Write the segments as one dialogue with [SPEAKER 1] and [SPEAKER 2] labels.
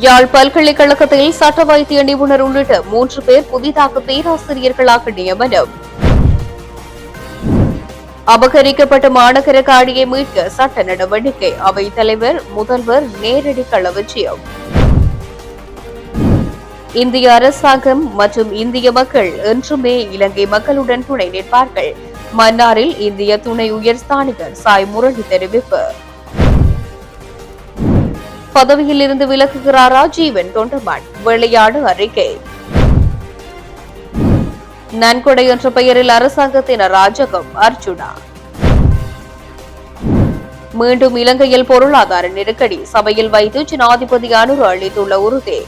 [SPEAKER 1] யாழ் பல்கலைக்கழகத்தில் சட்ட வைத்திய நிபுணர் உள்ளிட்ட 3 பேர் புதிதாக பேராசிரியர்களாக நியமனம். அபகரிக்கப்பட்ட மாநகர காணியை மீட்க சட்ட நடவடிக்கை. அவைத் தலைவர் முதல்வர் நேரடி களவிஜயம். இந்திய அரசாங்கம் மற்றும் இந்திய மக்கள் என்றுமே இலங்கை மக்களுடன் துணை நிற்பார்கள். மன்னாரில் இந்திய துணை உயர்ஸ்தானிகர் சாய் முரளி தெரிவிப்பு. பதவியில் இருந்து விலகுகிறாரா ஜீவன் தொண்டமான்? விளையாடு அறிக்கை. நன்கொடை என்ற பெயரில் அரசாங்கத்தின் அராஜகம். அர்ஜுனா. மீண்டும் இலங்கையில் பொருளாதார நெருக்கடி. சபையில் வைத்து ஜனாதிபதி அனுர அளித்துள்ள உறுதி.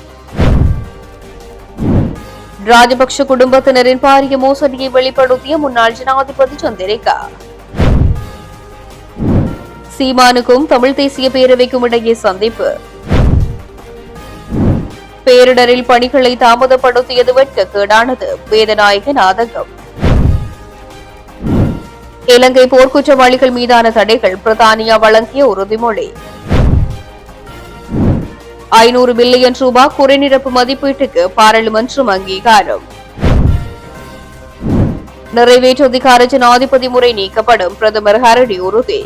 [SPEAKER 1] ராஜபக்ஷ குடும்பத்தினரின் பாரிய மோசடியை வெளிப்படுத்திய முன்னாள் ஜனாதிபதி சந்திரிகா. சீமானுக்கும் தமிழ் தேசிய பேரவைக்கும் இடையே சந்திப்பு. பேரிடரில் பணிகளை தாமதப்படுத்தியது வெட்கக்கேடானது. வேதநாயகன் ஆதங்கம். இலங்கை போர்க்குற்றவாளிகள் மீதான தடைகள். பிரித்தானியா வழங்கிய உறுதிமொழி. 500 பில்லியன் ரூபாய் குறைநிரப்பு மதிப்பீட்டுக்கு பாராளுமன்றம் அங்கீகாரம். நிறைவேற்று அதிகார ஜனாதிபதி முறை நீக்கப்படும். பிரதமர் ஹரடி உறுதி.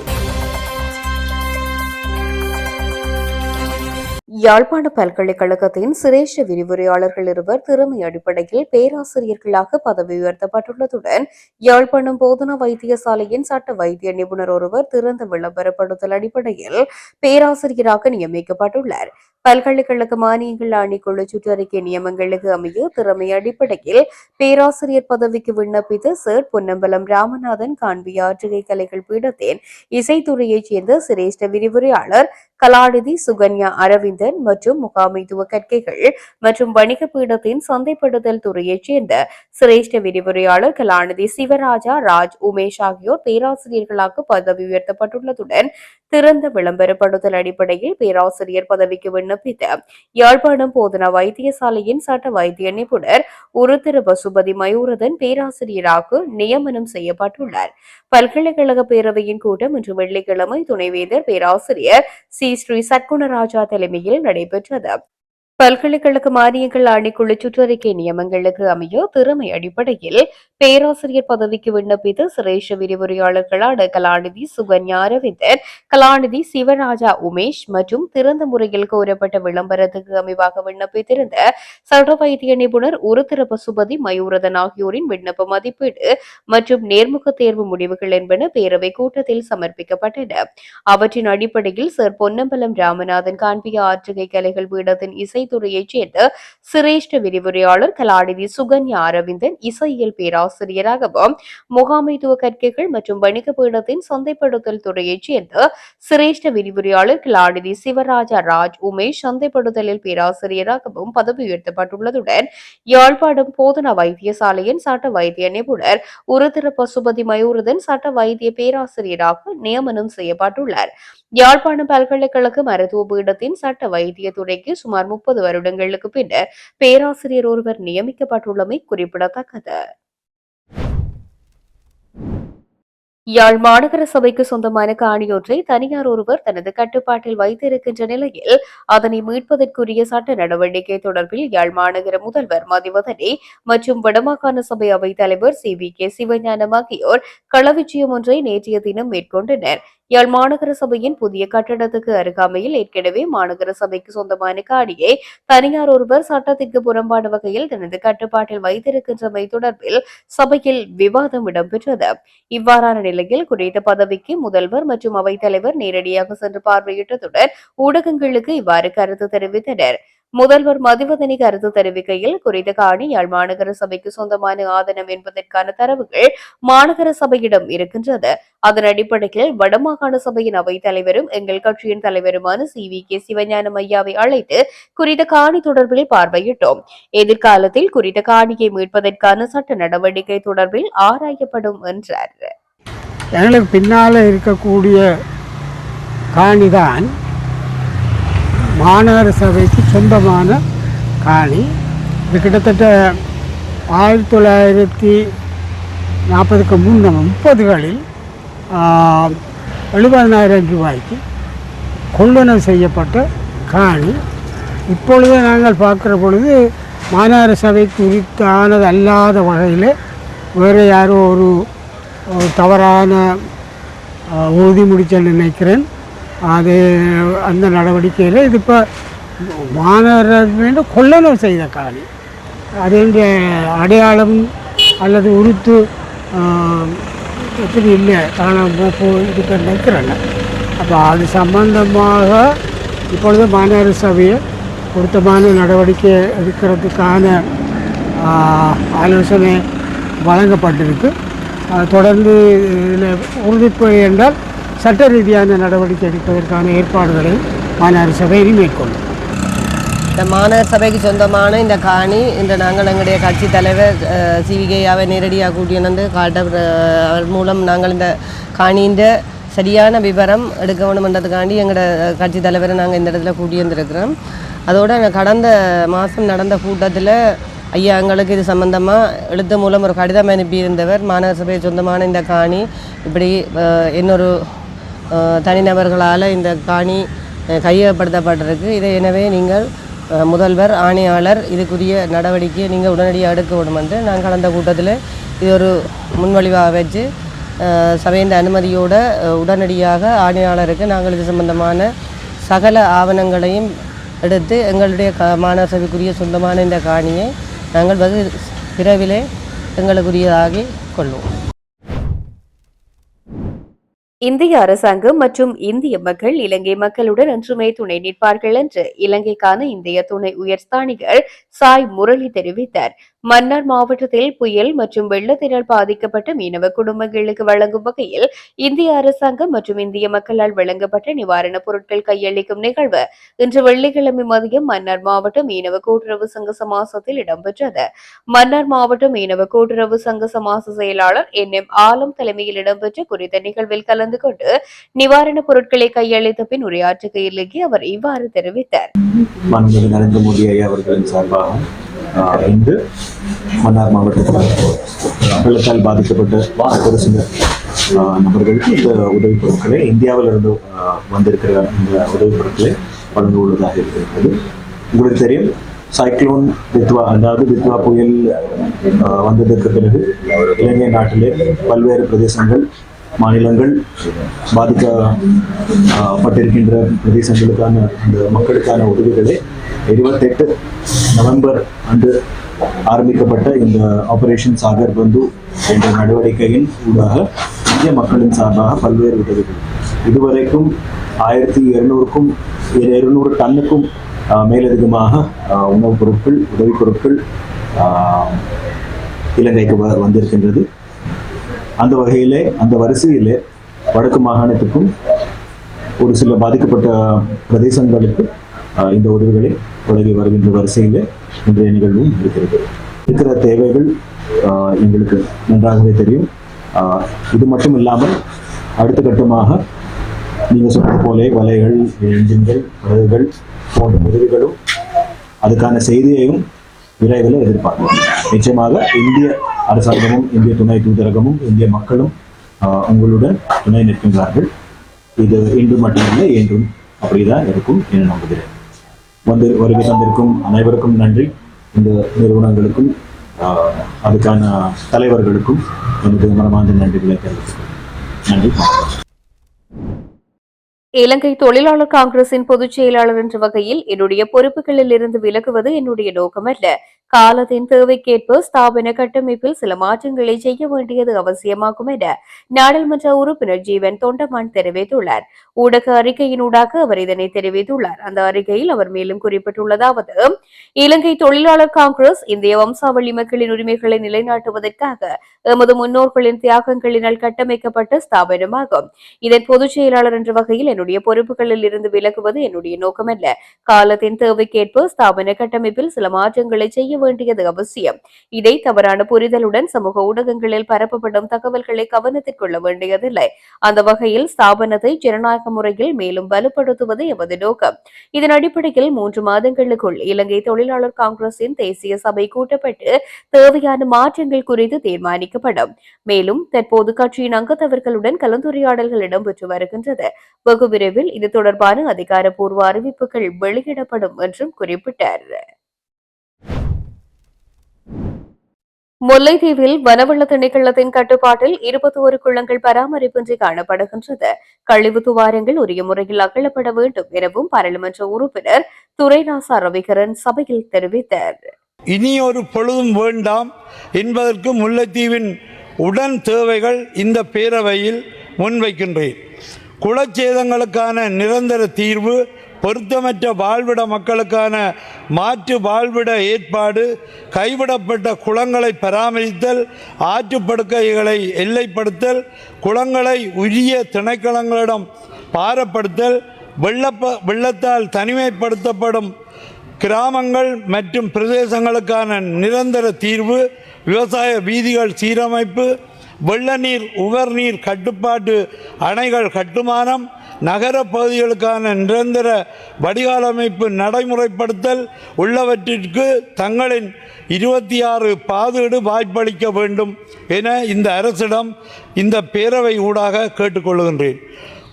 [SPEAKER 1] யாழ்ப்பாண பல்கலைக்கழகத்தின் சிரேஷ்ட விரிவுரையாளர்கள் இருவர் திறமை அடிப்படையில் பேராசிரியர்களாக பதவி உயர்த்தப்பட்டுள்ளதுடன் யாழ்ப்பாணம் போதனா வைத்தியசாலையின் சட்ட வைத்திய நிபுணர் ஒருவர் திறந்த விளம்பரப்படுத்தல் அடிப்படையில் பேராசிரியராக நியமிக்கப்பட்டுள்ளார். பல்கலைக்கழக மானியங்கள் ஆணைக்குழு சுற்றறிக்கை நியமங்களுக்கு அமைய திறமை அடிப்படையில் பேராசிரியர் பதவிக்கு விண்ணப்பித்த சர் பொன்னம்பலம் ராமநாதன் காண்பிய ஆற்றுகை கலைகள் பீடத்தின் இசைத்துறையைச் சேர்ந்த சிரேஷ்ட விரிவுரையாளர் கலாநிதி சுகன்யா அரவிந்தன் மற்றும் முகாமைத்துவ கற்கைகள் மற்றும் வணிக பீடத்தின் சந்தைப்படுத்தல் துறையைச் சேர்ந்த சிரேஷ்ட விரிவுரையாளர் கலாநிதி சிவராஜா ராஜ் உமேஷ் ஆகியோர் பேராசிரியர்களாக பதவி உயர்த்தப்பட்டுள்ளதுடன் திறந்த விளம்பரப்படுத்தல் அடிப்படையில் பேராசிரியர் பதவிக்கு விண்ணப்பித்த யாழ்ப்பாணம் போதனா வைத்தியசாலையின் சட்ட வைத்திய நிபுணர் உருத்திர பசுபதி மயூரதன் பேராசிரியராக நியமனம் செய்யப்பட்டுள்ளார். பல்கலைக்கழக பேரவையின் கூட்டம் இன்று வெள்ளிக்கிழமை துணைவேந்தர் பேராசிரியர் சி ஸ்ரீ சட்குணராஜா தலைமையில் நடைபெற்றது. பல்கலைக்கழக மானியங்கள் ஆணைக்குழு சுற்றறிக்கை நியமங்களுக்கு அமைய திறமை அடிப்படையில் பேராசிரியர் பதவிக்கு விண்ணப்பித்த சிரேஷ்ட விரிவுரையாளர்களான கலாநிதி சுகன்யா அரவிந்தன், கலாநிதி சிவராஜா உமேஷ் மற்றும் திறந்த முறையில் கோரப்பட்ட விளம்பரத்துக்கு அமைவாக விண்ணப்பித்திருந்த சட்ட வைத்திய நிபுணர் உருத்திர பசுபதி மயூரதன் ஆகியோரின் விண்ணப்ப மதிப்பீடு மற்றும் நேர்முக தேர்வு முடிவுகள் என்பன பேரவை கூட்டத்தில் சமர்ப்பிக்கப்பட்டன. அவற்றின் அடிப்படையில் சர் பொன்னம்பலம் ராமநாதன் காண்பிய ஆற்றுகை கலைகள் பீடத்தின் இசைத்துறையைச் சேர்ந்த சிரேஷ்ட விரிவுரையாளர் கலாநிதி சுகன்யா அரவிந்தன் இசையியல் பேராசிரியராகவும், முகாமைத்துவ கற்கைகள் மற்றும் வணிக பீடத்தின் சந்தைப்படுத்தல் துறையைச் சேர்ந்த சிரேஷ்ட விரிவுரையாளர் கலாநிதி சிவராஜா ராஜ் உமேஷ் சந்தைப்படுத்தலில் பேராசிரியராகவும் பதவி உயர்த்தப்பட்டுள்ளதுடன் யாழ்ப்பாணம் போதனா வைத்தியசாலையின் சட்ட வைத்திய நிபுணர் உருத்திர பசுபதி மயூரதன் சட்ட வைத்திய பேராசிரியராக நியமனம் செய்யப்பட்டுள்ளார். யாழ்ப்பாணம் பல்கலைக்கழக மருத்துவ பீடத்தின் சட்ட வைத்திய துறைக்கு சுமார் 30 வருடங்களுக்கு பின்னர் பேராசிரியர் ஒருவர் நியமிக்கப்பட்டுள்ளமை குறிப்பிடத்தக்கது. யாழ் மாநகர சபைக்கு சொந்தமான காணியொன்றை தனியார் ஒருவர் தனது கட்டுப்பாட்டில் வைத்திருக்கின்ற நிலையில் அதனை மீட்பதற்குரிய சட்ட நடவடிக்கை தொடர்பில் யாழ் மாநகர முதல்வர் மதிவதனி மற்றும் வடமாகாண சபை அவைத் தலைவர் CVK சிவஞானம் ஆகியோர் களவிஜயம் ஒன்றை நேற்றைய தினம் மேற்கொண்டனர். யாழ் மாநகர சபையின் புதிய கட்டடத்துக்கு அருகாமையில் ஏற்கனவே மாநகர சபைக்கு சொந்தமான காணியை தனியார் ஒருவர் சட்டத்திற்கு புறம்பான வகையில் தனது கட்டுப்பாட்டில் வைத்திருக்கின்றமை தொடர்பில் சபையில் விவாதம் இடம்பெற்றது. இவ்வாறான நிலையில் குறித்த பதவிக்கு முதல்வர் மற்றும் அவைத் தலைவர் நேரடியாக சென்று பார்வையிட்டதுடன் ஊடகங்களுக்கு இவ்வாறு கருத்து தெரிவித்தனர். முதல்வர் மதிவதனி கருத்து தெரிவிக்கையில் குறித்த காணி யாழ் மாநகர சபைக்கு சொந்தமான ஆதனம் என்பதற்கான தரவுகள் மாநகர சபையிடம் இருக்கின்றது. அதன் அடிப்படையில் வடமாகாண சபையின் அவைத் தலைவரும் எங்கள் கட்சியின் தலைவருமான CVK சிவஞானம் ஐயாவை அழைத்து குறித்த காணி தொடர்பில் பார்வையிட்டோம். எதிர்காலத்தில் குறித்த காணியை மீட்பதற்கான சட்ட நடவடிக்கை தொடர்பில் ஆராயப்படும் என்றார்.
[SPEAKER 2] எங்களுக்கு பின்னால இருக்கக்கூடிய காணிதான் மாநகர சபைக்கு சொந்தமான காணி. இது கிட்டத்தட்ட 1940க்கு முன்ன 30களில் 70,000 ரூபாய்க்கு கொள்வனவு செய்யப்பட்ட காணி. இப்பொழுது நாங்கள் பார்க்குற பொழுது மாநகர சபைக்கு உரித்தானது அல்லாத வகையில் வேறு யாரோ ஒரு தவறான உறுதிமொழிச்சல் நினைக்கிறேன். அது அந்த நடவடிக்கையில் இது இப்போ மாநகர கொள்ளளவு செய்த காணி அதனுடைய அடையாளம் அல்லது உறுத்து எப்படி இல்லை காணாமல் இதுக்கு நினைக்கிறேன். அப்போ அது சம்பந்தமாக இப்பொழுது மாநகர சபையை பொருத்தமான நடவடிக்கை எடுக்கிறதுக்கான ஆலோசனை வழங்கப்பட்டிருக்கு. தொடர்ந்து இதில் உறுதிப்படை என்றால் சட்ட ரீதியான நடவடிக்கை எடுப்பதற்கான ஏற்பாடுகளை மாநகர சபை மேற்கொள்ளும்.
[SPEAKER 3] இந்த மாநகர சபைக்கு சொந்தமான இந்த காணி இந்த நாங்கள் எங்களுடைய கட்சி தலைவர் சிவிகையாவை நேரடியாக கூட்டியந்து காட்ட அவர் மூலம் நாங்கள் இந்த காணியின் சரியான விவரம் எடுக்க வேணுமென்றதுக்காண்டி எங்களோட கட்சி தலைவரை நாங்கள் இந்த இடத்துல கூட்டியிருந்திருக்கிறோம். அதோட கடந்த மாதம் நடந்த கூட்டத்தில் ஐயா எங்களுக்கு இது சம்பந்தமாக எழுத்து மூலம் ஒரு கடிதம் அனுப்பியிருந்தவர். மாநகர சபையை சொந்தமான இந்த காணி இப்படி இன்னொரு தனிநபர்களால் இந்த காணி கையகப்படுத்தப்பட்டிருக்கு. இதை எனவே நீங்கள் முதல்வர் ஆணையாளர் இதுக்குரிய நடவடிக்கையை நீங்கள் உடனடியாக எடுக்க வேண்டும் என்று நாங்கள் கடந்த கூட்டத்தில் இது ஒரு முன்வழிவாக வச்சு சபையின் அனுமதியோடு உடனடியாக ஆணையாளருக்கு நாங்கள் இது சம்பந்தமான சகல ஆவணங்களையும் எடுத்து எங்களுடைய மாநகர சபைக்குரிய சொந்தமான இந்த காணியை நாங்கள் வெகு விரைவிலே எங்களுக்குரியதாகி கொள்வோம்.
[SPEAKER 1] இந்திய அரசாங்கம் மற்றும் இந்திய மக்கள் இலங்கை மக்களுடன் என்றுமே துணை நிற்பார்கள் என்று இலங்கைக்கான இந்திய துணை உயர்ஸ்தானிகர் சாய் முரளி தெரிவித்தார். மன்னார் மாவட்டத்தில் புயல் மற்றும் வெள்ளத்தினால் பாதிக்கப்பட்ட மீனவ குடும்பங்களுக்கு வழங்கும் வகையில் இந்திய அரசாங்கம் மற்றும் இந்திய மக்களால் வழங்கப்பட்ட நிவாரணப் பொருட்கள் கையளிக்கும் நிகழ்வு இன்று வெள்ளிக்கிழமை மதியம் மன்னார் மாவட்ட மீனவ கூட்டுறவு சங்க சமாசத்தில் இடம்பெற்றது. மன்னார் மாவட்ட மீனவ கூட்டுறவு சங்க சமாச செயலாளர் NM ஆலம் தலைமையில் இடம்பெற்ற குறித்த நிகழ்வில் கலந்து கொண்டு நிவாரணப் பொருட்களை கையளித்த பின் உரையாற்றுகையிலேயே அவர் இவ்வாறு தெரிவித்தார்.
[SPEAKER 4] நரேந்திர மோடி ஐயா அவர்களின் சார்பாக இன்று மன்னார் மாவட்டத்தில் வெள்ளத்தால் பாதிக்கப்பட்ட ஒரு சில நபர்களுக்கு இந்த உதவிப் பொருட்களை இந்தியாவிலிருந்து வந்திருக்கிற இந்த உதவிப் பொருட்களை வழங்க உள்ளதாக இருக்கிறது. உங்களுக்கு தெரியும், சைக்ளோன் தித்வா, அதாவது தித்வா புயல் வந்ததற்கு பிறகு இலங்கை நாட்டிலே பல்வேறு பிரதேசங்கள் மாநிலங்கள் பாதிக்கப்பட்டிருக்கின்ற பிரதேசங்களுக்கான அந்த மக்களுக்கான உதவிகளை 28 நவம்பர் அன்று ஆரம்பிக்கப்பட்ட இந்த ஆபரேஷன் சாகர் பந்து என்ற நடவடிக்கையின் ஊடாக இந்திய மக்களின் சார்பாக பல்வேறு உதவிகள் இதுவரைக்கும் 1200க்கும் 200 டன்னுக்கும் மேலதிகமாக உணவுப் பொருட்கள், உதவிப் பொருட்கள் இலங்கைக்கு வந்திருக்கின்றது. அந்த வகையிலே, அந்த வரிசையிலே வடக்கு மாகாணத்துக்கும் ஒரு சில பாதிக்கப்பட்ட பிரதேசங்களுக்கு இந்த உதவிகளை வழங்கி வருகின்ற வரிசையிலே இன்றைய நிகழ்வும் இருக்கிறது. இருக்கிற தேவைகள் எங்களுக்கு நன்றாகவே தெரியும். இது மட்டும் இல்லாமல் அடுத்த கட்டமாக நீங்கள் சொன்னது போலே வலைகள், என்ஜின்கள், படகுகள் போன்ற உதவிகளும் அதுக்கான செய்தியையும் விரைவில் எதிர்பார்க்கலாம். நிச்சயமாக இந்திய அரசாங்கமும் இந்திய துணை தூதரகமும் இந்திய மக்களும் உங்களுடன் துணை நிற்கின்றார்கள். இது இன்று மட்டுமில்லை, என்றும் அப்படிதான் இருக்கும் என நம்புகிறேன். வருகை தந்திருக்கும் அனைவருக்கும் நன்றி. இந்த நிறுவனங்களுக்கும் அதுக்கான தலைவர்களுக்கும் எனது மனமார்ந்த நன்றிகளை தெரிவித்துக்கிறேன். நன்றி.
[SPEAKER 1] இலங்கை தொழிலாளர் காங்கிரசின் பொதுச் செயலாளர் என்ற வகையில் என்னுடைய பொறுப்புகளில் இருந்து விலகுவது என்னுடைய நோக்கமல்ல. காலத்தின் தேவைக்கேற்ப ஸ்தாபன கட்டமைப்பில் சில மாற்றங்களை செய்ய வேண்டியது அவசியமாகும் என நாடாளுமன்ற உறுப்பினர் ஜீவன் தொண்டமான் தெரிவித்துள்ளார். ஊடக அறிக்கையினூடாக அவர் இதனை தெரிவித்துள்ளார். அந்த அறிக்கையில் அவர் மேலும் குறிப்பிட்டுள்ளதாவது, இலங்கை தொழிலாளர் காங்கிரஸ் இந்திய வம்சாவளி மக்களின் உரிமைகளை நிலைநாட்டுவதற்காக எமது முன்னோர்களின் தியாகங்களினால் கட்டமைக்கப்பட்ட ஸ்தாபனமாகும். இதன் பொதுச் செயலாளர் என்ற வகையில் என்னுடைய பொறுப்புகளில் இருந்து விலகுவது என்னுடைய நோக்கமல்ல. காலத்தின் தேவைக்கேற்ப ஸ்தாபன கட்டமைப்பில் சில மாற்றங்களை செய்ய செய்ய வேண்டியது அவசியம். இதை தவறான புரிதலுடன் சமூக ஊடகங்களில் பரப்பப்படும் தகவல்களை கவனத்தில் கொள்ள வேண்டியதில்லை. அந்த வகையில் ஸ்தாபனத்தை ஜனநாயக முறையில் மேலும் வலுப்படுத்துவது எமது நோக்கம். இதன் அடிப்படையில் 3 மாதங்களுக்குள் இலங்கை தொழிலாளர் காங்கிரசின் தேசிய சபை கூட்டப்பட்டு தேவையான மாற்றங்கள் குறித்து தீர்மானிக்கப்படும். மேலும் தற்போது கட்சியின் அங்கத்தவர்களுடன் கலந்துரையாடல்கள் இடம்பெற்று வருகின்றது. வெகு விரைவில் இது தொடர்பான அதிகாரப்பூர்வ அறிவிப்புகள் வெளியிடப்படும் என்றும் குறிப்பிட்டார். முல்லைத்தீவில் வனவள திணைக்களத்தின் கட்டுப்பாட்டில் 21 குளங்கள் பராமரிப்பின்றி காணப்படுகின்றது. கழிவு துவாரங்கள் உரிய முறையில் அகலப்பட வேண்டும் எனவும் பாராளுமன்ற உறுப்பினர் துரைராசா ரவிகரன் சபையில் தெரிவித்தார்.
[SPEAKER 5] இனி ஒரு பொழுதும் வேண்டாம் என்பதற்கு முல்லைத்தீவின் உடன் தேவைகள் இந்த பேரவையில் முன்வைக்கின்றேன். குளச்சேதங்களுக்கான நிரந்தர தீர்வு, பொருத்தமற்ற வாழ்விட மக்களுக்கான மாற்று வாழ்விட ஏற்பாடு, கைவிடப்பட்ட குளங்களை பராமரித்தல், ஆற்றுப்படுக்கைகளை எல்லைப்படுத்தல், குளங்களை உரிய திணைக்களங்களிடம் பாரப்படுத்தல், வெள்ளத்தால் தனிமைப்படுத்தப்படும் கிராமங்கள் மற்றும் பிரதேசங்களுக்கான நிரந்தர தீர்வு, விவசாய வீதிகள் சீரமைப்பு, வெள்ள நீர் உவர்நீர் கட்டுப்பாட்டு அணைகள் கட்டுமானம், நகர பகுதிகளுக்கான நிரந்தர வடிகால் அமைப்பு நடைமுறைப்படுத்தல் உள்ளவற்றிற்கு தங்களின் 26 பாதீடு வாய்ப்பளிக்க வேண்டும் என இந்த அரசிடம் இந்த பேரவை ஊடாக கேட்டுக்கொள்கின்றேன்.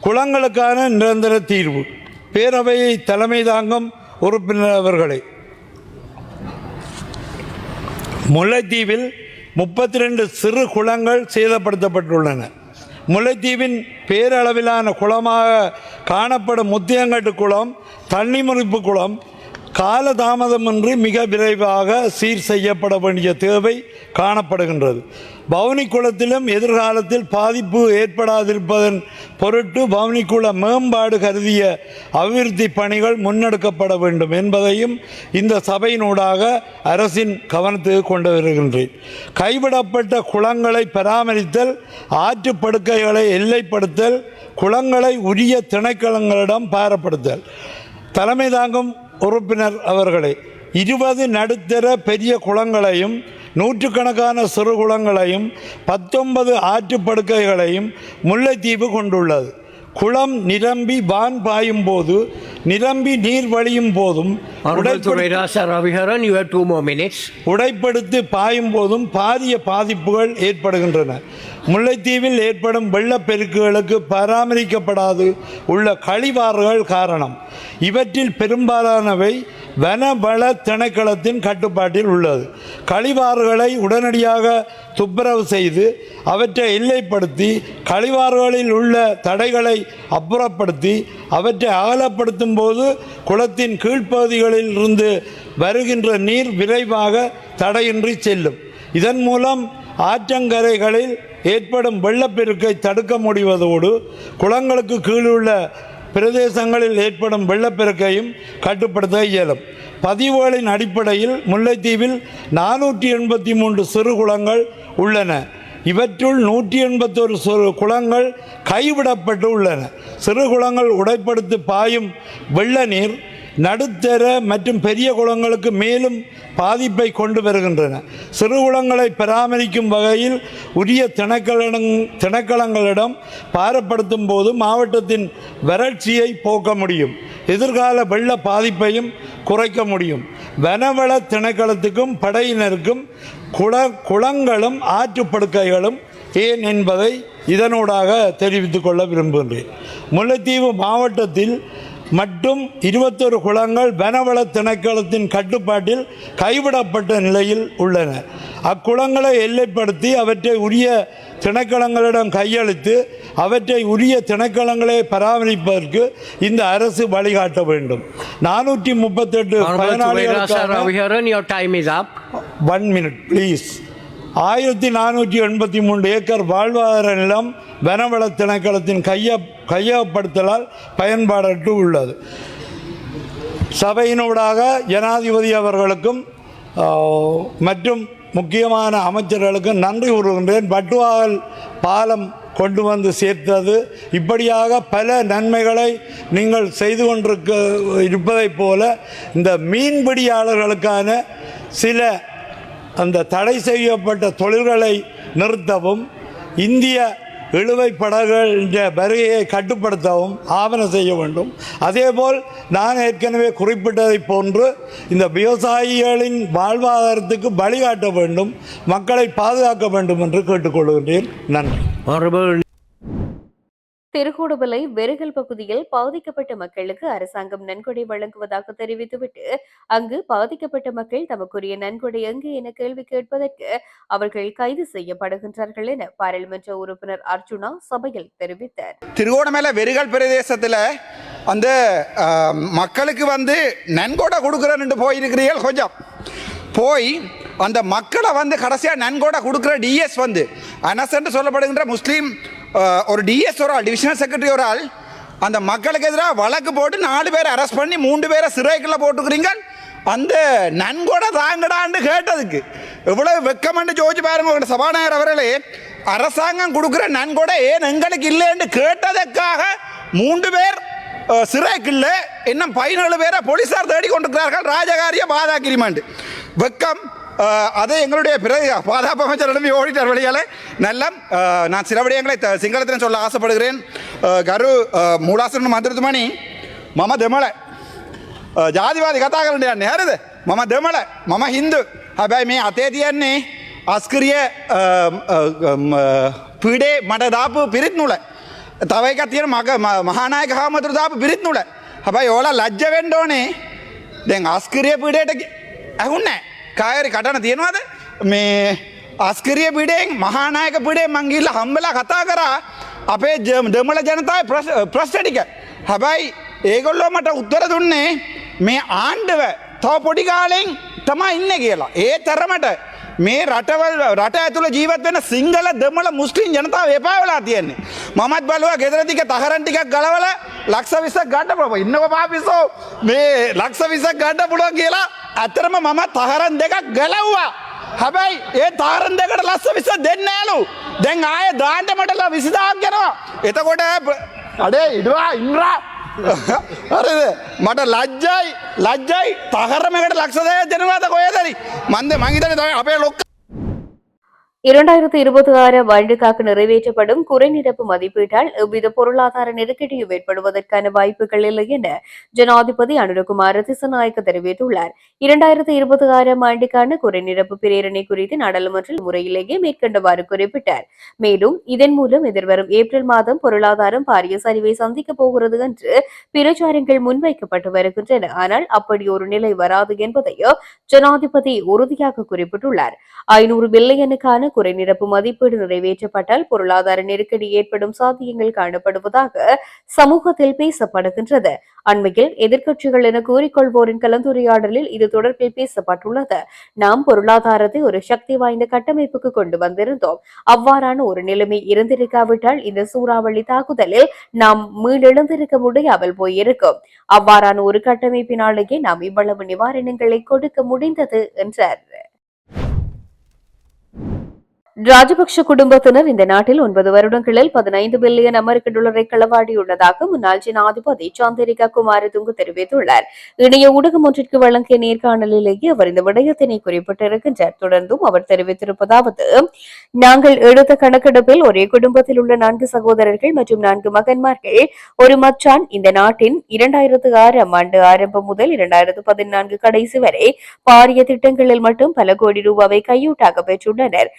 [SPEAKER 5] குளங்களுக்கான நிரந்தர தீர்வு. பேரவையை தலைமை தாங்கும் உறுப்பினர் அவர்களே, முல்லைத்தீவில் 32 சிறு குளங்கள் சேதப்படுத்தப்பட்டுள்ளன. முல்லைத்தீவின் பேரளவிலான குளமாக காணப்படும் முத்தியங்கட்டு குளம், தண்ணிமுறிப்பு குளம் காலதாமதமின்றி மிக விரைவாக சீர் செய்யப்பட வேண்டிய தேவை காணப்படுகின்றது. பவுனி குளத்திலும் எதிர்காலத்தில் பாதிப்பு ஏற்படாதிருப்பதன் பொருட்டு பவுனிக்குள மேம்பாடு கருதிய அபிவிருத்தி பணிகள் முன்னெடுக்கப்பட வேண்டும் என்பதையும் இந்த சபையினூடாக அரசின் கவனத்துக்கு கொண்டு வருகின்றேன். கைவிடப்பட்ட குளங்களை பராமரித்தல், ஆற்றுப்படுக்கைகளை எல்லைப்படுத்தல், குளங்களை உரிய திணைக்களங்களிடம் பாரப்படுத்தல். தலைமை தாங்கும் உறுப்பினர் அவர்களே, 20 நடுத்தர பெரிய குளங்களையும், நூற்றுக்கணக்கான சிறு குளங்களையும், 19 ஆற்றுப்படுக்கைகளையும் முல்லைத்தீவு கொண்டுள்ளது. குளம் நிரம்பி வான் பாயும் போது, நிரம்பி நீர் வழியும் போதும், உடைப்படுத்தி பாயும் போதும் பாரிய பாதிப்புகள் ஏற்படுகின்றன. முல்லைத்தீவில் ஏற்படும் வெள்ளப்பெருக்குகளுக்கு பராமரிக்கப்படாது உள்ள கழிவாறுகள் காரணம். இவற்றில் பெரும்பாலானவை வனவள திணைக்களத்தின் கட்டுப்பாட்டில் உள்ளது. கழிவாறுகளை உடனடியாக துப்புரவு செய்து அவற்றை எல்லைப்படுத்தி, கழிவாறுகளில் உள்ள தடைகளை அப்புறப்படுத்தி அவற்றை அகலப்படுத்தும் போது குளத்தின் கீழ்ப்பகுதிகளில் இருந்து வருகின்ற நீர் விரைவாக தடையின்றி செல்லும். இதன் மூலம் ஆற்றங்கரைகளில் ஏற்படும் வெள்ளப்பெருக்கை தடுக்க முடிவதோடு குளங்களுக்கு கீழுள்ள பிரதேசங்களில் ஏற்படும் வெள்ளப்பெருக்கையும் கட்டுப்படுத்த இயலும். பதிவுகளின் அடிப்படையில் முல்லைத்தீவில் 483 சிறு குளங்கள் உள்ளன. இவற்றுள் 181 சிறு குளங்கள் கைவிடப்பட்டு உள்ளன. சிறு குளங்கள் உடைப்படுத்தி பாயும் வெள்ள நீர் நடுத்தர மற்றும் பெரிய குளங்களுக்கு மேலும் பாதிப்பை கொண்டு வருகின்றன. சிறு குளங்களை பராமரிக்கும் வகையில் உரிய திணைக்களங்களிடம் பாரப்படுத்தும் போது மாவட்டத்தின் வறட்சியை போக்க முடியும். எதிர்கால வெள்ள பாதிப்பையும் குறைக்க முடியும். வனவள திணைக்களத்துக்கும் படையினருக்கும் குளங்களும் ஆற்றுப்படுக்கைகளும் ஏன் என்பதை இதனூடாக தெரிவித்துக் கொள்ள விரும்புகின்றேன். முல்லைத்தீவு மாவட்டத்தில் மட்டும் 21 குளங்கள் வனவள திணைக்களத்தின் கட்டுப்பாட்டில் கைவிடப்பட்ட நிலையில் உள்ளன. அக்குளங்களை எல்லைப்படுத்தி அவற்றை உரிய திணைக்களங்களிடம் கையளித்து அவற்றை உரிய திணைக்களங்களை பராமரிப்பதற்கு இந்த அரசு வழிகாட்ட வேண்டும். 438 பயனாளிகளுக்கான 1 minute please. 1483 ஏக்கர் வாழ்வாதார நிலம் வனவள திணைக்களத்தின் கையகப்படுத்தலால் பயன்பாடற்று உள்ளது. சபையினூடாக ஜனாதிபதி அவர்களுக்கும் மற்றும் முக்கியமான அமைச்சர்களுக்கும் நன்றி கூறுகின்றேன். பட்டுவாகல் பாலம் கொண்டு வந்து சேர்த்தது, இப்படியாக பல நன்மைகளை நீங்கள் செய்து இருப்பதைப் போல இந்த மீன்பிடியாளர்களுக்கான சில அந்த தடை செய்யப்பட்ட தொழில்களை நிறுத்தவும் இந்திய இழுவை படகுகளின் வருகையை கட்டுப்படுத்தவும் ஆவணம் செய்ய வேண்டும். அதேபோல் நான் ஏற்கனவே குறிப்பிட்டதைப் போன்று இந்த விவசாயிகளின் வாழ்வாதாரத்துக்கு வழிகாட்ட வேண்டும், மக்களை பாதுகாக்க வேண்டும் என்று கேட்டுக்கொள்கின்றேன். நன்றி.
[SPEAKER 1] திருகோணமலை வெறுகல் பகுதியில் பாதிக்கப்பட்ட மக்களுக்கு அரசாங்கம் நன்கொடை வழங்குவதாக தெரிவித்துவிட்டு அங்கு பாதிக்கப்பட்ட மக்கள் தமக்குரிய நன்கொடை எங்கு என கேள்வி கேட்பதற்கு அவர்கள் கைது செய்யப்படுகின்றார்கள் என பாராளுமன்ற உறுப்பினர் அர்ஜுனா சபையில் தெரிவித்தார்.
[SPEAKER 6] திருகோணமலை வெறுகல் பிரதேசத்தில் அந்த மக்களுக்கு நன்கொடை கொடுக்குறேன்னு போயிருக்கிறீர்கள். கொஞ்சம் போய் அந்த மக்களை கடைசியாக நன்கொடை கொடுக்குற டிஎஸ் அனசென்று சொல்லப்படுகின்ற முஸ்லீம் ஒரு டிஎஸ் ஒரு ஆள், டிவிஷனல் செக்ரட்டரி ஒரு ஆள், அந்த மக்களுக்கு எதிராக வழக்கு போட்டு 4 பேரை அரெஸ்ட் பண்ணி 3 பேரை சிறைக்குள்ள போட்டுக்கிறீங்க. அந்த நன்கொடை தாங்கடான்னு கேட்டதுக்கு எவ்வளவு வெக்கமென்று ஜோதிச்சு பாருங்க. உங்களோட சபாநாயகர் அவர்களே, அரசாங்கம் கொடுக்குற நன்கொடை ஏன் எங்களுக்கு இல்லைன்னு கேட்டதற்காக 3 பேர் சிறைக்குள்ள, இன்னும் 17 பேரை போலீஸார் தேடி கொண்டிருக்கிறார்கள். ராஜகாரிய பாதாகிரிமண்ட் வெக்கம். அது எங்களுடைய பாதுகாப்பு அமைச்சரிடமே ஓடிட்டார் வழியால். நல்ல நான் சில விடயங்களை சிங்களத்தில் சொல்ல ஆசைப்படுகிறேன். கரு மூலாசன மந்திரத்துமணி மம දෙමළ ජාතිවාදී කතා කරන්න යන්නේ. හරිද? මම දෙමළ, මම හින්දු. හැබැයි මේ අතේ තියන්නේ අස්කරිය පීඩේ මට දාපු පිරිත් නුල. තව එකක් තියෙන මහානායක හාමුදුරුවෝ දාපු පිරිත් නුල. හැබැයි ඕලා ලැජ්ජ වෙන්න ඕනේ. දැන් අස්කරිය පීඩේට ඇහුන්නේ නැහැ. කායරි කටන තියෙනවද? මේ අස්කරිය පීඩෙන් මහානායක පීඩෙන් මං ගිහිල්ලා හම්බෙලා කතා කරා අපේ දෙමළ ජනතාවේ ප්‍රශ්න ටික. හැබැයි ඒගොල්ලෝ මට උත්තර දුන්නේ මේ ආණ්ඩුව තව පොඩි කාලෙන් තමයි ඉන්නේ කියලා. ඒ තරමට මේ රට ඇතුළේ ජීවත් වෙන සිංහල දෙමළ මුස්ලිම් ජනතාව එපා වෙලා තියෙන්නේ. මමත් බලුවා ගෙදර ටික තහරන් ටිකක් ගලවලා ලක්ෂ 20ක් ගන්න පුළුවන්. ඉන්නකො පාපිසෝ මේ ලක්ෂ 20ක් ගන්න පුළුවන් කියලා. ඇත්තටම මම තහරන් 2ක් ගලවුවා. හැබැයි ඒ තහරන් 2කට ලක්ෂ 20 දෙන්නේ නෑලු. දැන් ආයේ දාන්න මට 20000ක් යනවා. එතකොට අඩේ ඉඩවා ඉන්ද්‍රා හරිද? මට ලැජ්ජයි තහරමකට ලක්ෂ 10ක් දෙනවාද කොහෙදරි? මන්ද මං හිතන්නේ අපේ ලොක්ක
[SPEAKER 1] 2026 ஆண்டுக்காக நிறைவேற்றப்படும் குறைநிரப்பு மதிப்பீட்டால் எவ்வித பொருளாதார நெருக்கடியும் ஏற்படுவதற்கான வாய்ப்புகள் இல்லை என ஜனாதிபதி அனுரகுமார திசாநாயக்க தெரிவித்துள்ளார். 2026 ஆண்டுக்கான குறைநிரப்பு பிரேரணை குறித்து நாடாளுமன்ற முறையிலேயே மேற்கண்டவாறு குறிப்பிட்டார். மேலும் இதன் மூலம் எதிர்வரும் ஏப்ரல் மாதம் பொருளாதாரம் பாரிய சரிவை சந்திக்கப் போகிறது என்று பிரச்சாரங்கள் முன்வைக்கப்பட்டு வருகின்றன. ஆனால் அப்படி ஒரு நிலை வராது என்பதையோ ஜனாதிபதி உறுதியாக குறிப்பிட்டுள்ளார். 500 பில்லியனுக்கான குறைநிரப்பு மதிப்பீடு நிறைவேற்றப்பட்டால் பொருளாதார நெருக்கடி ஏற்படும் சாத்தியங்கள் காணப்படுவதாக சமூகத்தில் பேசப்படுகின்றது. அண்மையில் எதிர்க்கட்சிகள் என கூறிக்கொள்வோரின் கலந்துரையாடலில் இது தொடர்பில் பேசப்பட்டுள்ளது. நாம் பொருளாதாரத்தை ஒரு சக்தி வாய்ந்த கட்டமைப்புக்கு கொண்டு வந்திருந்தோம். அவ்வாறான ஒரு நிலைமை இருந்திருக்காவிட்டால் இந்த சூறாவளி தாக்குதலில் நாம் மீளெழுந்திருக்க முடியாமல் போயிருக்கும். அவ்வாறான ஒரு கட்டமைப்பினாலேயே நாம் இவ்வளவு நிவாரணங்களை கொடுக்க முடிந்தது என்றார். ராஜபக்ஷ குடும்பத்தினர் இந்த நாட்டில் 9 வருடங்களில் 15 பில்லியன் அமெரிக்க டாலரை களவாடியுள்ளதாக முன்னாள் ஜனாதிபதி சந்திரிகா குமாரதுங்க தெரிவித்துள்ளார். இணைய ஊடகம் ஒன்றிற்கு வழங்கிய நேர்காணலிலேயே அவர் இந்த விடயத்தினை குறிப்பிட்டிருக்கின்றார். தொடர்ந்தும் அவர் தெரிவித்திருப்பதாவது, நாங்கள் எடுத்த கணக்கெடுப்பில் ஒரே குடும்பத்தில் உள்ள 4 சகோதரர்கள் மற்றும் 4 மகன்மார்கள், ஒரு மச்சான் இந்த நாட்டின் 2006 ஆண்டு ஆரம்பம் முதல் 2014 கடைசி வரை பாரிய திட்டங்களில் மட்டும் பல கோடி ரூபாவை கையூட்டாக பெற்றுள்ளனர்.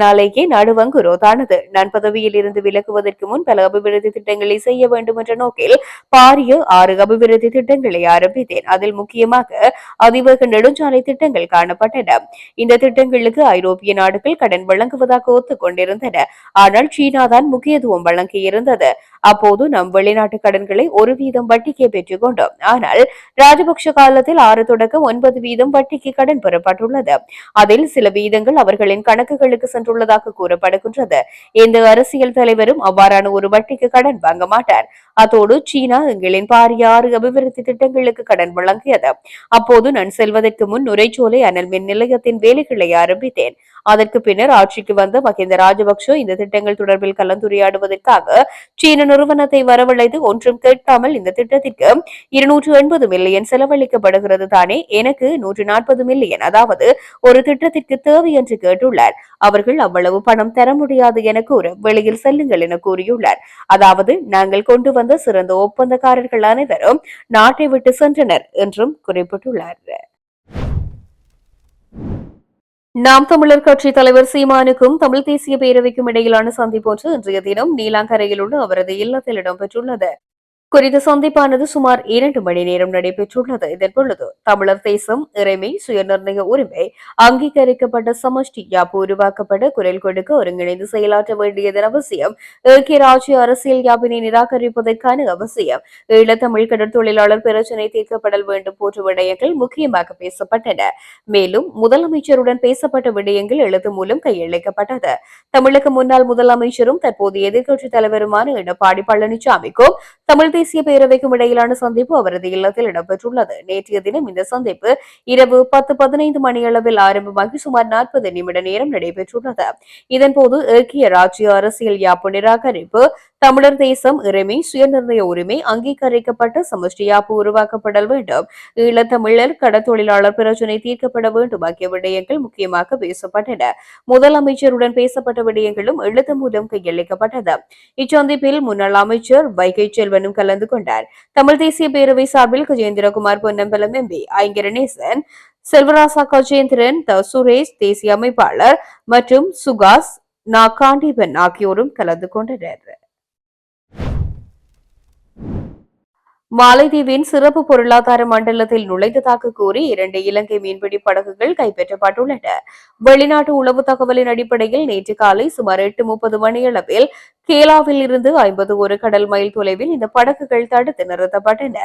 [SPEAKER 1] இதனாலேயே நாடு வங்குரோதானது. நான் பதவியில் இருந்து விலகுவதற்கு முன் பல அபிவிருத்தி திட்டங்களை செய்ய வேண்டும் என்ற நோக்கில் பாரிய 6 அபிவிருத்தி திட்டங்களை ஆரம்பித்தேன். அதில் முக்கியமாக அதிவேக நெடுஞ்சாலை திட்டங்கள் காணப்பட்டன. இந்த திட்டங்களுக்கு ஐரோப்பிய நாடுகள் கடன் வழங்குவதாக ஒத்துக்கொண்டிருந்தன. ஆனால் சீனா தான் முக்கியத்துவம் வழங்கியிருந்தது. அப்போது நம் வெளிநாட்டு கடன்களை 1% வட்டிக்கே பெற்றுக் கொண்டோம். ஆனால் ராஜபக்ஷ காலத்தில் 6 தொடக்கம் 9% வட்டிக்கு கடன் பெறப்பட்டுள்ளது. அதில் சில வீதங்கள் அவர்களின் கணக்குகளுக்கு சென்று கையெழுத்திட்டுள்ளதாக கூறப்படுகின்றது. எந்த அரசியல் தலைவரும் அவ்வாறான ஒரு வட்டிக்கு கடன் வாங்க மாட்டார். அதோடு சீனா எங்களின் பாரிய 6 அபிவிருத்தி திட்டங்களுக்கு கடன் வழங்கியது. அப்போது நான் செல்வதற்கு முன் நுரைச்சோலை அனல் மின் நிலையத்தின் வேலைகளை ஆரம்பித்தேன். அதற்கு பின்னர் ஆட்சிக்கு வந்த மஹிந்த ராஜபக்ஷ இந்த திட்டங்கள் தொடர்பில் கலந்துரையாடுவதற்காக சீன நிறுவனத்தை வரவழைத்து ஒன்றும் கேட்காமல் இந்த திட்டத்திற்கு 280 மில்லியன் செலவழிக்கப்படுகிறது தானே, எனக்கு 140 மில்லியன், அதாவது ஒரு திட்டத்திற்கு தேவை என்று கேட்டுள்ளார். அவர்கள் அவ்வளவு பணம் தர முடியாது என கூற வெளியில் செல்லுங்கள் என கூறியுள்ளார். அதாவது நாங்கள் கொண்டு வந்த சிறந்த ஒப்பந்தக்காரர்கள் அனைவரும் நாட்டை விட்டு சென்றனர் என்றும் குறிப்பிட்டுள்ளார். நாம் தமிழர் கட்சி தலைவர் சீமானுக்கும் தமிழ் தேசிய பேரவைக்கும் இடையிலான சந்திப்பு ஒன்று இன்றைய தினம் நீலாங்கரையில் உள்ள அவரது இல்லத்தில் இடம்பெற்றுள்ளது. குறித்த சந்திப்பானது சுமார் 2 மணி நேரம் நடைபெற்றுள்ளது. இதன்பொழுது தமிழர் தேசம், இறைமை, சுயநிர்ணய உரிமை அங்கீகரிக்கப்பட்ட சமஷ்டி யாப்பு உருவாக்கப்பட குரல் கொடுக்க ஒருங்கிணைந்து செயலாற்ற வேண்டியதன் அவசியம், ஏக்கிய ராஜ்ய அரசியல் யாப்பினை நிராகரிப்பதற்கான அவசியம், ஈழத்தமிழ் கடற்தொழிலாளர் பிரச்சினை தீர்க்கப்படல் வேண்டும் போன்ற விடயங்கள் முக்கியமாக பேசப்பட்டன. மேலும் முதலமைச்சருடன் பேசப்பட்ட விடயங்கள் எழுத்து மூலம் கையளிக்கப்பட்டது. தமிழக முன்னாள் முதலமைச்சரும் தற்போது எதிர்க்கட்சித் தலைவருமான எடப்பாடி பழனிசாமிக்கும் தமிழ் தேசிய பேரவைக்கும் இடையிலான சந்திப்பு அவரது இல்லத்தில் இடம்பெற்றுள்ளது. நேற்றைய தினம் இந்த சந்திப்பு இரவு 10:15 மணியளவில் ஆரம்பமாகி சுமார் 40 நிமிட நேரம் நடைபெற்றுள்ளது. இதன்போது ஏக்கிய ராஜ்ய அரசியல் யாப்பு நிராகரிப்பு, தமிழர் தேசம், இறைமை, சுயநிர்ணய உரிமை அங்கீகரிக்கப்பட்ட சமஷ்டி யாப்பு உருவாக்கப்படல் வேண்டும், ஈழத்தமிழர் கடற்தொழிலாளர் பிரச்சினை தீர்க்கப்பட வேண்டும் ஆகிய விடயங்கள் முக்கியமாக பேசப்பட்டன. முதலமைச்சருடன் பேசப்பட்ட விடயங்களும் எழுத்து மூலம் கையளிக்கப்பட்டது. இச்சந்திப்பில் முன்னாள் அமைச்சர் வைகை செல்வனும் கலந்து கொண்டார். தமிழ் தேசிய பேரவை சார்பில் கஜேந்திரகுமார் பொன்னம்பலம் எம்பி, ஐங்கரநேசன், செல்வராசா கஜேந்திரன், த சுரேஷ் தேசிய அமைப்பாளர் மற்றும் சுகாஸ் காண்டீபன் ஆகியோரும் கலந்து கொண்டனர். மாலைதீவின் சிறப்பு பொருளாதார மண்டலத்தில் நுழைந்ததாக கூறி 2 இலங்கை மீன்பிடி படகுகள் கைப்பற்றப்பட்டுள்ளன. வெளிநாட்டு உளவு தகவலின் அடிப்படையில் நேற்று காலை சுமார் 8:30 மணியளவில் கேலாவில் இருந்து 51 கடல் மைல் தொலைவில் இந்த படகுகள் தடுத்து நிறுத்தப்பட்டன.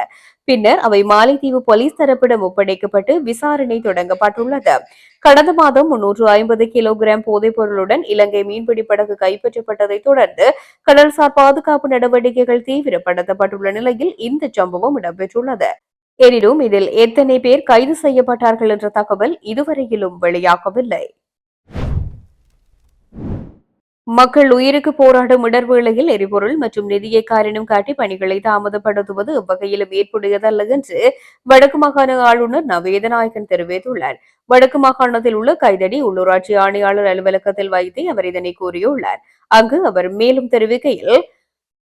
[SPEAKER 1] பின்னர் அவை மாலைதீவு போலீஸ் தரப்பிடம் ஒப்படைக்கப்பட்டு விசாரணை தொடங்கப்பட்டுள்ளது. கடந்த மாதம் 350 கிலோகிராம் போதைப் பொருளுடன் இலங்கை மீன்பிடி படகு கைப்பற்றப்பட்டதை தொடர்ந்து கடல்சார் பாதுகாப்பு நடவடிக்கைகள் தீவிரப்படுத்தப்பட்டுள்ள நிலையில் இந்த சம்பவம் இடம்பெற்றுள்ளது. எனினும் இதில் எத்தனை பேர் கைது செய்யப்பட்டார்கள் என்ற தகவல் இதுவரையிலும் வெளியாகவில்லை. மக்கள் உயிருக்கு போராடும் இடர்வேளையில் எரிபொருள் மற்றும் நிதியை காரணம் காட்டி பணிகளை தாமதப்படுத்துவது எவ்வகையிலும் ஏற்புடையதல்ல என்று வடக்கு மாகாண ஆளுநர் நவேதநாயகன் தெரிவித்துள்ளார். வடக்கு மாகாணத்தில் உள்ள கைதடி உள்ளூராட்சி ஆணையாளர் அலுவலகத்தில் வைத்தே அவர் இதனை கூறியுள்ளார். அங்கு அவர் மேலும் தெரிவிக்கையில்,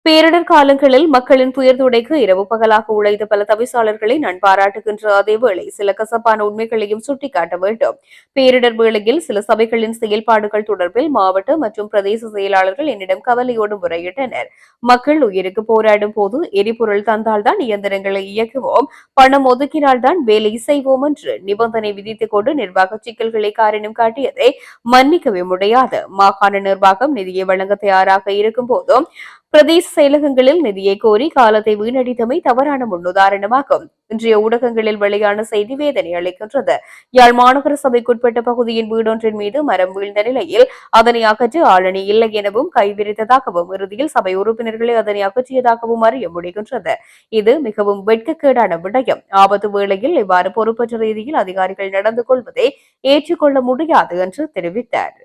[SPEAKER 1] பேரிடர் காலங்களில் மக்களின் துயர் துடைக்க இரவு பகலாக உழைத்த பல தவிசாளர்களை நான் பாராட்டுகின்ற அதேவேளை சில கசப்பான உண்மைகளையும் சுட்டிக்காட்ட வேண்டும். பேரிடர் வேளையில் சில சபைகளின் செயல்பாடுகள் தொடர்பில் மாவட்ட மற்றும் பிரதேச செயலாளர்கள் என்னிடம் கவலையோடு முறையிட்டனர். மக்கள் உயிருக்கு போராடும் போது எரிபொருள் தந்தால்தான் இயந்திரங்களை இயக்குவோம், பணம் ஒதுக்கினால்தான் வேலை செய்வோம் என்று நிபந்தனை விதித்துக் கொண்டு நிர்வாக சிக்கல்களை காரணம் காட்டியதை மன்னிக்கவே முடியாது. மாகாண நிர்வாகம் நிதியை வழங்க தயாராக இருக்கும் போதும் பிரதேச செயலகங்களில் நிதியை கோரி காலத்தை வீணடித்தமை தவறான முன்னுதாரணமாகும். இன்றைய ஊடகங்களில் வெளியான செய்தி வேதனை அளிக்கின்றது. யாழ் மாநகர சபைக்குட்பட்ட பகுதியின் வீடொன்றின் மீது மரம் வீழ்ந்த நிலையில் அதனை அகற்ற ஆளணி இல்லை எனவும் கைவிரித்ததாகவும் இறுதியில் சபை உறுப்பினர்களை அதனை அகற்றியதாகவும் அறிய முடிகின்றது. இது மிகவும் வெட்கக்கேடான விடயம். ஆபத்து வேளையில் இவ்வாறு பொறுப்பற்ற ரீதியில் அதிகாரிகள் நடந்து கொள்வதை ஏற்றுக்கொள்ள முடியாது என்று தெரிவித்தார்.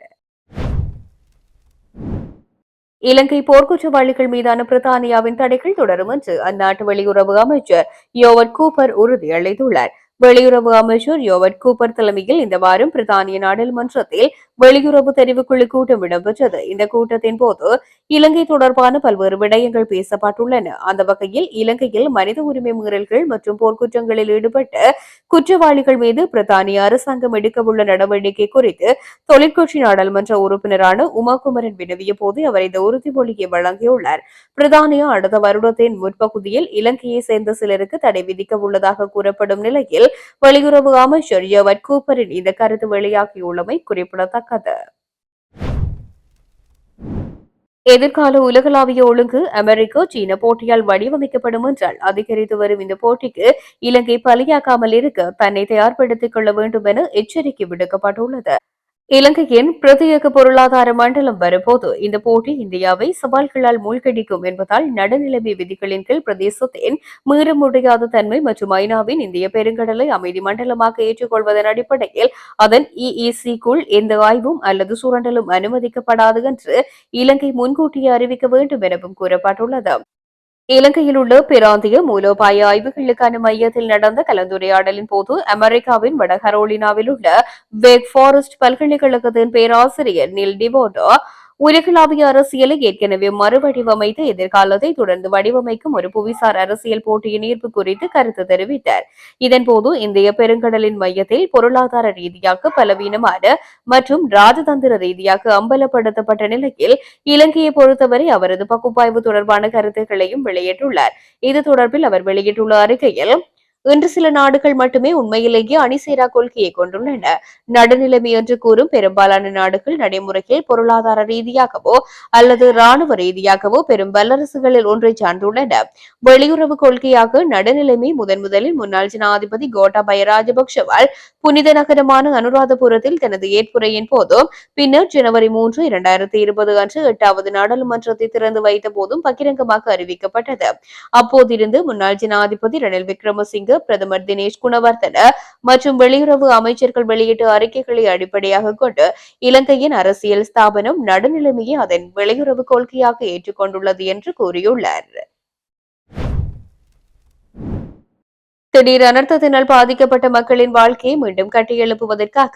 [SPEAKER 1] இலங்கை போர்க்குற்றவாளிகள் மீதான பிரித்தானியாவின் தடைகள் தொடரும் என்று அந்நாட்டு வெளியுறவு அமைச்சர் யோவர்ட் கூப்பர் உறுதியளித்துள்ளார். வெளியுறவு அமைச்சர் யோவர்ட் கூப்பர் தலைமையில் இந்த வாரம் பிரித்தானிய நாடாளுமன்றத்தில் வெளியுறவு தெரிவுக்குழு கூட்டம் இடம்பெற்றது. இந்த கூட்டத்தின் போது இலங்கை தொடர்பான பல்வேறு விடயங்கள் பேசப்பட்டுள்ளன. அந்த வகையில் இலங்கையில் மனித உரிமை மீறல்கள் மற்றும் போர்க்குற்றங்களில் ஈடுபட்ட குற்றவாளிகள் மீது பிரித்தானிய அரசாங்கம் எடுக்கவுள்ள நடவடிக்கை குறித்து தொழிற்கட்சி நாடாளுமன்ற உறுப்பினரான உமாகுமரன் வினவிய போது அவர் இந்த உறுதிமொழியை வழங்கியுள்ளார். பிரித்தானியா அடுத்த வருடத்தின் முற்பகுதியில் இலங்கையை சேர்ந்த சிலருக்கு தடை விதிக்க உள்ளதாக கூறப்படும் நிலையில் வெளியுறவு அமைச்சர் யோவர்ட் கூப்பரின் இந்த கருத்து வெளியாகியுள்ளமை குறிப்பிடத்தக்கது. எதிர்கால உலகளாவிய ஒழுங்கு அமெரிக்கா சீன போட்டியால் வடிவமைக்கப்படும் என்றால் அதிகரித்து வரும் இந்த போட்டிக்கு இலங்கை பலியாகாமல் இருக்க தன்னை தயார்படுத்திக் கொள்ள வேண்டும் என எச்சரிக்கை விடுக்கப்பட்டுள்ளது. இலங்கையின் பிரத்யேக பொருளாதார மண்டலம் வரும்போது இந்த போட்டி இந்தியாவை சவால்களால் மூழ்கடிக்கும் என்பதால் நடுநிலைமை விதிகளின் கீழ் பிரதேசத்தின் மீற முடியாத தன்மை மற்றும் ஐநாவின் இந்திய பெருங்கடலை அமைதி மண்டலமாக ஏற்றுக்கொள்வதன் அடிப்படையில் அதன் இஇசிக்குள் எந்த ஆய்வும் அல்லது சுரண்டலும் அனுமதிக்கப்படாது என்று இலங்கை முன்கூட்டியே அறிவிக்க வேண்டும் எனவும் கூறப்பட்டுள்ளது. இலங்கையில் உள்ள பிராந்திய மூலோபாய ஆய்வுகளுக்கான மையத்தில் நடந்த கலந்துரையாடலின் போது அமெரிக்காவின் வட கரோலினாவில் உள்ள வேக் ஃபாரஸ்ட் பல்கலைக்கழகத்தின் பேராசிரியர் நில் டிவோட்டோ உலகளாவிய அரசியலை ஏற்கனவே மறுவடிவமைத்த எதிர்காலத்தை தொடர்ந்து வடிவமைக்கும் ஒரு புவிசார் அரசியல் போட்டியின் ஈர்ப்பு குறித்து கருத்து தெரிவித்தார். இதன்போது இந்திய பெருங்கடலின் மையத்தில் பொருளாதார ரீதியாக பலவீனமான மற்றும் ராஜதந்திர ரீதியாக அம்பலப்படுத்தப்பட்ட நிலையில் இலங்கையை பொறுத்தவரை அவரது பகுப்பாய்வு தொடர்பான கருத்துக்களையும் வெளியிட்டுள்ளார். இது தொடர்பில் அவர் வெளியிட்டுள்ள அறிக்கையில், இன்று சில நாடுகள் மட்டுமே உண்மையிலேயே அணிசேரா கொள்கையை கொண்டுள்ளன. நடுநிலைமை என்று கூறும் பெரும்பாலான நாடுகள் நடைமுறையில் பொருளாதார ரீதியாகவோ அல்லது ராணுவ ரீதியாகவோ பெரும் வல்லரசுகளில் ஒன்றை சார்ந்துள்ளன. வெளியுறவு கொள்கையாக நடுநிலைமை முதலில் முன்னாள் ஜனாதிபதி கோட்டாபய ராஜபக்ஷவால் புனித நகரமான அனுராதபுரத்தில் தனது ஏற்புரையின் போதும் பின்னர் ஜனவரி 3, 2020 அன்று 8வது நாடாளுமன்றத்தை திறந்து வைத்த போதும் பகிரங்கமாக அறிவிக்கப்பட்டது. அப்போதிருந்து முன்னாள் ஜனாதிபதி ரணில் விக்ரமசிங்க, பிரதமர் தினேஷ் குணவர்தன மற்றும் வெளியுறவு அமைச்சர்கள் வெளியிட்ட அறிக்கைகளை அடிப்படையாக கொண்டு இலங்கையின் அரசியல் ஸ்தாபனம் நடுநிலைமையை அதன் வெளியுறவு கொள்கையாக ஏற்றுக்கொண்டுள்ளது என்று கூறியுள்ளார். திடீர் அனர்த்தத்தினால் பாதிக்கப்பட்ட மக்களின் வாழ்க்கையை மீண்டும் கட்டியெழுப்புவதற்காக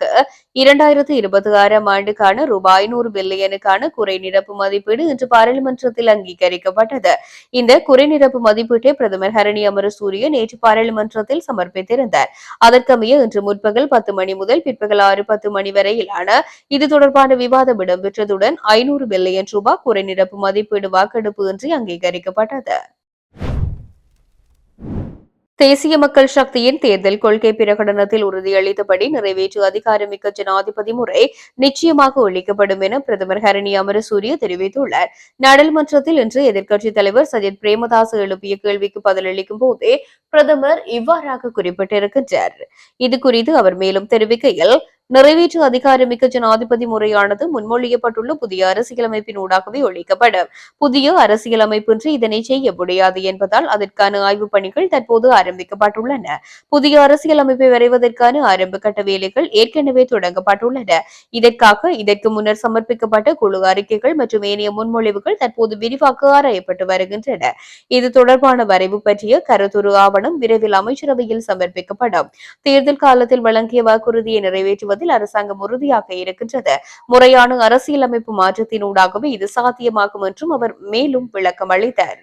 [SPEAKER 1] 2026ஆம் ஆண்டுக்கான ரூபாய் 500 பில்லியனுக்கான குறை நிரப்பு மதிப்பீடு இன்று பாராளுமன்றத்தில் அங்கீகரிக்கப்பட்டது. இந்த குறை நிரப்பு மதிப்பீட்டை பிரதமர் ஹரணி அமரசூரிய நேற்று பாராளுமன்றத்தில் சமர்ப்பித்திருந்தார். அதற்கமைய இன்று முற்பகல் 10 மணி முதல் பிற்பகல் 6:10 மணி வரையிலான இது தொடர்பான விவாதம் இடம்பெற்றதுடன் 500 பில்லியன் ரூபாய் குறை நிரப்பு மதிப்பீடு வாக்கெடுப்பு இன்றி அங்கீகரிக்கப்பட்டது. தேசிய மக்கள் சக்தியின் தேர்தல் கொள்கை பிரகடனத்தில் உறுதியளித்தபடி நிறைவேற்று அதிகாரமிக்க ஜனாதிபதி முறை நிச்சயமாக ஒழிக்கப்படும் என பிரதமர் ஹரணி அமரசூரிய தெரிவித்துள்ளார். நாடாளுமன்றத்தில் இன்று எதிர்க்கட்சித் தலைவர் சஜித் பிரேமதாஸ் எழுப்பிய கேள்விக்கு பதிலளிக்கும் போதே பிரதமர் இவ்வாறாக குறிப்பிட்டிருக்கின்றார். இதுகுறித்து அவர் மேலும் தெரிவிக்கையில், நிறைவேற்று அதிகாரமிக்க ஜனாதிபதி முறையானது முன்மொழியப்பட்டுள்ள புதிய அரசியலமைப்பின் ஊடாகவே ஒழிக்கப்படும். புதிய அரசியலமைப்பின்றி இதனை செய்ய முடியாது என்பதால் அதற்கான ஆய்வுப் பணிகள் தற்போது ஆரம்பிக்கப்பட்டுள்ளன. புதிய அரசியலமைப்பை வரைவதற்கான ஆரம்ப கட்ட வேலைகள் ஏற்கனவே தொடங்கப்பட்டுள்ளன. இதற்கு முன்னர் சமர்ப்பிக்கப்பட்ட குழு அறிக்கைகள் மற்றும் ஏனைய முன்மொழிவுகள் தற்போது விரிவாக ஆராயப்பட்டு வருகின்றன. இது தொடர்பான வரைவு பற்றிய கருத்துரு ஆவணம் விரைவில் அமைச்சரவையில் சமர்ப்பிக்கப்படும். தேர்தல் காலத்தில் வழங்கிய வாக்குறுதியை நிறைவேற்றுவதில் அரசாங்கம் உறுதியாக இருக்கின்றது. முறையான அரசியலமைப்பு மாற்றத்தினூடாகவே இது சாத்தியமாகும் என்றும் அவர் மேலும் விளக்கம் அளித்தார்.